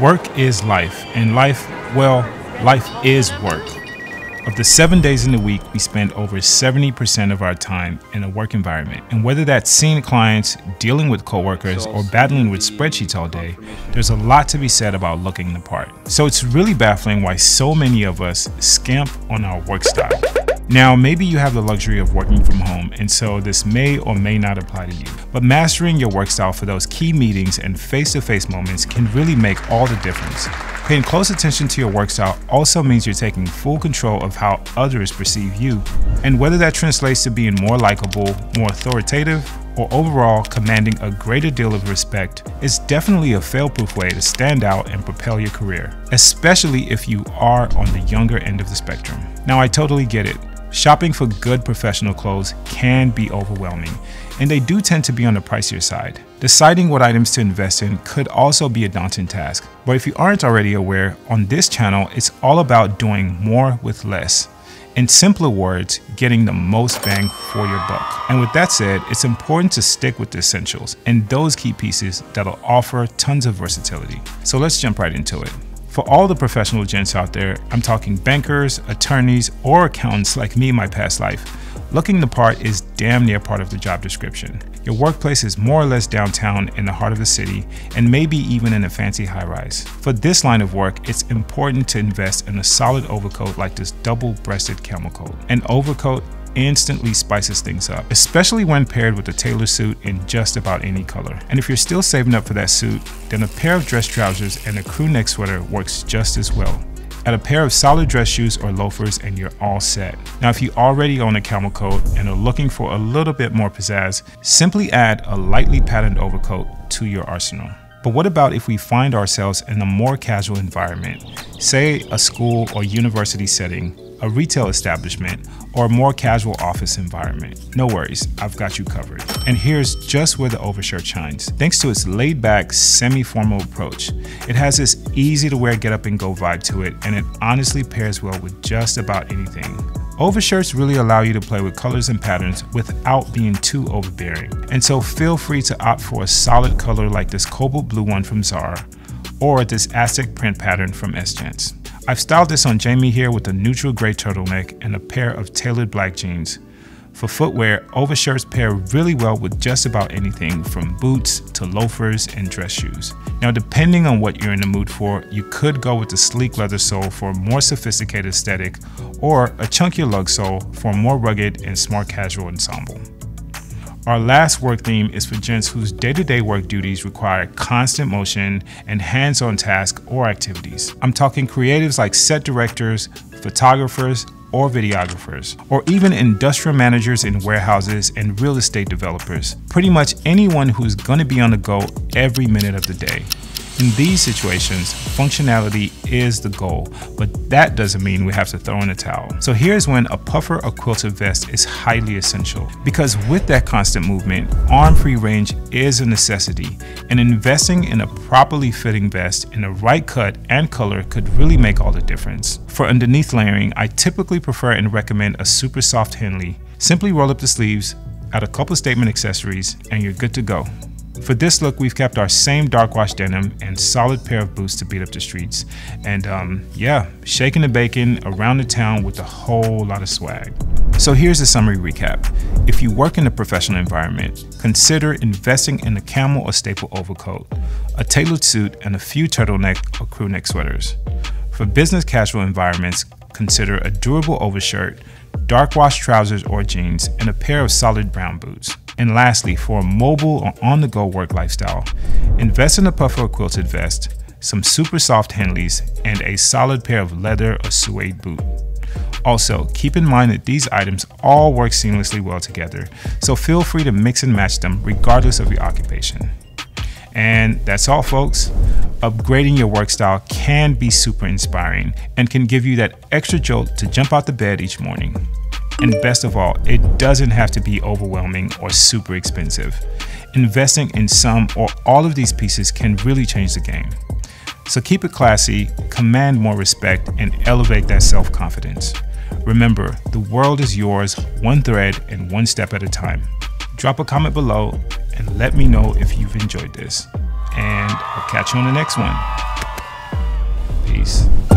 Work is life, and life is work. Of the 7 days in the week, we spend over 70% of our time in a work environment. And whether that's seeing clients, dealing with coworkers, or battling with spreadsheets all day, there's a lot to be said about looking the part. So it's really baffling why so many of us scamp on our work style. Now, maybe you have the luxury of working from home, and so this may or may not apply to you. But mastering your work style for those key meetings and face-to-face moments can really make all the difference. Paying close attention to your work style also means you're taking full control of how others perceive you. And whether that translates to being more likable, more authoritative, or overall commanding a greater deal of respect, is definitely a fail-proof way to stand out and propel your career, especially if you are on the younger end of the spectrum. Now, I totally get it. Shopping for good professional clothes can be overwhelming, and they do tend to be on the pricier side. Deciding what items to invest in could also be a daunting task, but if you aren't already aware, on this channel, it's all about doing more with less. In simpler words, getting the most bang for your buck. And with that said, it's important to stick with the essentials and those key pieces that'll offer tons of versatility. So let's jump right into it. For all the professional gents out there, I'm talking bankers, attorneys, or accountants like me in my past life. Looking the part is damn near part of the job description. Your workplace is more or less downtown in the heart of the city, and maybe even in a fancy high-rise. For this line of work, it's important to invest in a solid overcoat like this double-breasted camel coat. An overcoat instantly spices things up, especially when paired with a tailored suit in just about any color. And if you're still saving up for that suit, then a pair of dress trousers and a crew neck sweater works just as well. Add a pair of solid dress shoes or loafers and you're all set. Now, if you already own a camel coat and are looking for a little bit more pizzazz, simply add a lightly patterned overcoat to your arsenal. But what about if we find ourselves in a more casual environment, say a school or university setting, a retail establishment, or a more casual office environment? No worries, I've got you covered. And here's just where the overshirt shines. Thanks to its laid-back, semi-formal approach, it has this easy-to-wear get-up-and-go vibe to it, and it honestly pairs well with just about anything. Overshirts really allow you to play with colors and patterns without being too overbearing. And so feel free to opt for a solid color like this cobalt blue one from Zara, or this Aztec print pattern from S-Gents. I've styled this on Jamie here with a neutral gray turtleneck and a pair of tailored black jeans. For footwear, overshirts pair really well with just about anything from boots to loafers and dress shoes. Now, depending on what you're in the mood for, you could go with the sleek leather sole for a more sophisticated aesthetic, or a chunkier lug sole for a more rugged and smart casual ensemble. Our last work theme is for gents whose day-to-day work duties require constant motion and hands-on tasks or activities. I'm talking creatives like set directors, photographers, or videographers, or even industrial managers in warehouses and real estate developers. Pretty much anyone who's going to be on the go every minute of the day. In these situations, functionality is the goal, but that doesn't mean we have to throw in a towel. So here's when a puffer or quilted vest is highly essential, because with that constant movement, arm-free range is a necessity, and investing in a properly fitting vest in the right cut and color could really make all the difference. For underneath layering, I typically prefer and recommend a super soft Henley. Simply roll up the sleeves, add a couple statement accessories, and you're good to go. For this look, we've kept our same dark wash denim and solid pair of boots to beat up the streets. And yeah, shaking the bacon around the town with a whole lot of swag. So here's a summary recap. If you work in a professional environment, consider investing in a camel or staple overcoat, a tailored suit, and a few turtleneck or crew neck sweaters. For business casual environments, consider a durable overshirt, dark wash trousers or jeans, and a pair of solid brown boots. And lastly, for a mobile or on-the-go work lifestyle, invest in a puffer or quilted vest, some super soft Henleys, and a solid pair of leather or suede boot. Also, keep in mind that these items all work seamlessly well together, so feel free to mix and match them regardless of your occupation. And that's all, folks. Upgrading your work style can be super inspiring and can give you that extra jolt to jump out the bed each morning. And best of all, it doesn't have to be overwhelming or super expensive. Investing in some or all of these pieces can really change the game. So keep it classy, command more respect, and elevate that self-confidence. Remember, the world is yours, one thread and one step at a time. Drop a comment below and let me know if you've enjoyed this. And I'll catch you on the next one. Peace.